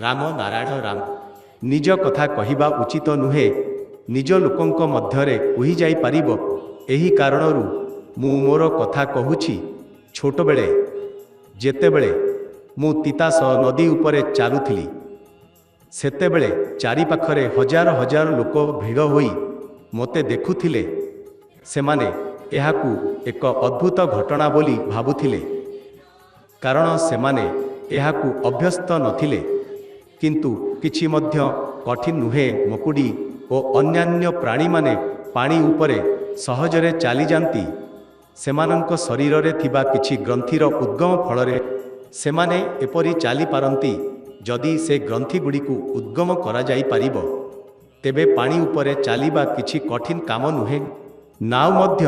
ରାମ ନାରାୟଣ ରାମ। ନିଜ କଥା କହିବା ଉଚିତ ନୁହେଁ, ନିଜ ଲୋକଙ୍କ ମଧ୍ୟରେ କହିଯାଇପାରିବ। ଏହି କାରଣରୁ ମୁଁ ମୋର କଥା କହୁଛି। ଛୋଟବେଳେ ଯେତେବେଳେ ମୁଁ ତିତାସ ନଦୀ ଉପରେ ଚାଲୁଥିଲି, ସେତେବେଳେ ଚାରିପାଖରେ ହଜାର ହଜାର ଲୋକ ଭିଡ଼ ହୋଇ ମୋତେ ଦେଖୁଥିଲେ। ସେମାନେ ଏହାକୁ ଏକ ଅଦ୍ଭୁତ ଘଟଣା ବୋଲି ଭାବୁଥିଲେ, କାରଣ ସେମାନେ ଏହାକୁ ଅଭ୍ୟସ୍ତ ନଥିଲେ। କିନ୍ତୁ କିଛି ମଧ୍ୟ କଠିନ ନୁହେଁ। ମକୁଡ଼ି ଓ ଅନ୍ୟାନ୍ୟ ପ୍ରାଣୀମାନେ ପାଣି ଉପରେ ସହଜରେ ଚାଲିଯାନ୍ତି। ସେମାନଙ୍କ ଶରୀରରେ ଥିବା କିଛି ଗ୍ରନ୍ଥିର ଉଦ୍ଗମ ଫଳରେ ସେମାନେ ଏପରି ଚାଲିପାରନ୍ତି। ଯଦି ସେ ଗ୍ରନ୍ଥିଗୁଡ଼ିକୁ ଉଦ୍ଗମ କରାଯାଇପାରିବ, ତେବେ ପାଣି ଉପରେ ଚାଲିବା କିଛି କଠିନ କାମ ନୁହେଁ। ନାଉ ମଧ୍ୟ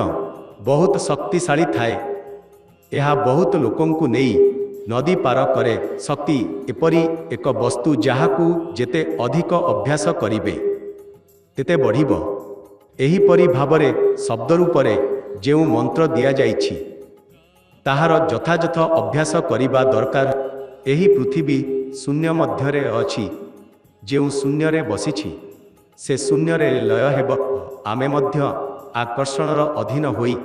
ବହୁତ ଶକ୍ତିଶାଳୀ ଥାଏ। ଏହା ବହୁତ ଲୋକଙ୍କୁ ନେଇ ନଦୀ ପାର କରେ। ଶକ୍ତି ଏପରି ଏକ ବସ୍ତୁ ଯାହାକୁ ଯେତେ ଅଧିକ ଅଭ୍ୟାସ କରିବେ, ତେତେ ବଢ଼ିବ। ଏହିପରି ଭାବରେ ଶବ୍ଦ ରୂପରେ ଯେଉଁ ମନ୍ତ୍ର ଦିଆଯାଇଛି, ତାହାର ଯଥାଯଥ ଅଭ୍ୟାସ କରିବା ଦରକାର। ଏହି ପୃଥିବୀ ଶୂନ୍ୟ ମଧ୍ୟରେ ଅଛି। ଯେଉଁ ଶୂନ୍ୟରେ ବସିଛି, ସେ ଶୂନ୍ୟରେ ଲୟ ହେବ। ଆମେ ମଧ୍ୟ ଆକର୍ଷଣର ଅଧୀନ ହୋଇ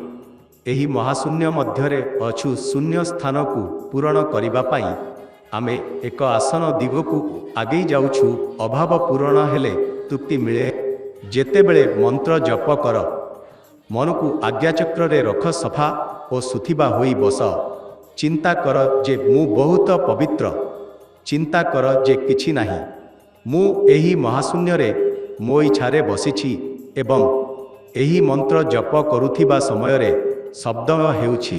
ଏହି ମହାଶୂନ୍ୟ ମଧ୍ୟରେ ଅଛୁ। ଶୂନ୍ୟ ସ୍ଥାନକୁ ପୂରଣ କରିବା ପାଇଁ ଆମେ ଏକ ଆସନ ଦିଗକୁ ଆଗେଇ ଯାଉଛୁ। ଅଭାବ ପୂରଣ ହେଲେ ତୃପ୍ତି ମିଳେ। ଯେତେବେଳେ ମନ୍ତ୍ର ଜପ କର, ମନକୁ ଆଜ୍ଞାଚକ୍ରରେ ରଖ, ସଫା ଓ ସୁଥିବା ହୋଇ ବସ। ଚିନ୍ତା କର ଯେ ମୁଁ ବହୁତ ପବିତ୍ର। ଚିନ୍ତା କର ଯେ କିଛି ନାହିଁ। ମୁଁ ଏହି ମହାଶୂନ୍ୟରେ ମୋ ଇଚ୍ଛାରେ ବସିଛି ଏବଂ ଏହି ମନ୍ତ୍ର ଜପ କରୁଥିବା ସମୟରେ ଶବ୍ଦ ହେଉଛି।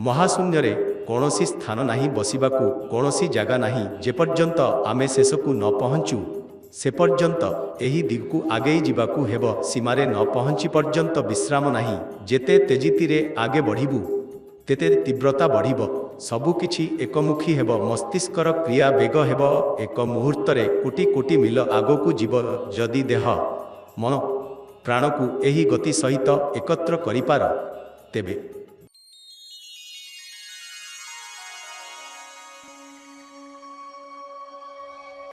ମହାଶୂନ୍ୟରେ କୌଣସି ସ୍ଥାନ ନାହିଁ, ବସିବାକୁ କୌଣସି ଜାଗା ନାହିଁ। ଯେପର୍ଯ୍ୟନ୍ତ ଆମେ ଶେଷକୁ ନ ପହଞ୍ଚୁ, ସେ ପର୍ଯ୍ୟନ୍ତ ଏହି ଦିଗକୁ ଆଗେଇ ଯିବାକୁ ହେବ। ସୀମାରେ ନ ପହଞ୍ଚି ପର୍ଯ୍ୟନ୍ତ ବିଶ୍ରାମ ନାହିଁ। ଯେତେ ତେଜିତିରେ ଆଗେ ବଢ଼ିବୁ, ତେତେ ତୀବ୍ରତା ବଢ଼ିବ। ସବୁକିଛି ଏକମୁଖୀ ହେବ। ମସ୍ତିଷ୍କର କ୍ରିୟା ବେଗ ହେବ। ଏକ ମୁହୂର୍ତ୍ତରେ କୋଟି କୋଟି ମିଲ ଆଗକୁ ଯିବ। ଯଦି ଦେହ, ମନ, ପ୍ରାଣକୁ ଏହି ଗତି ସହିତ ଏକତ୍ର କରିପାର, ତେବେ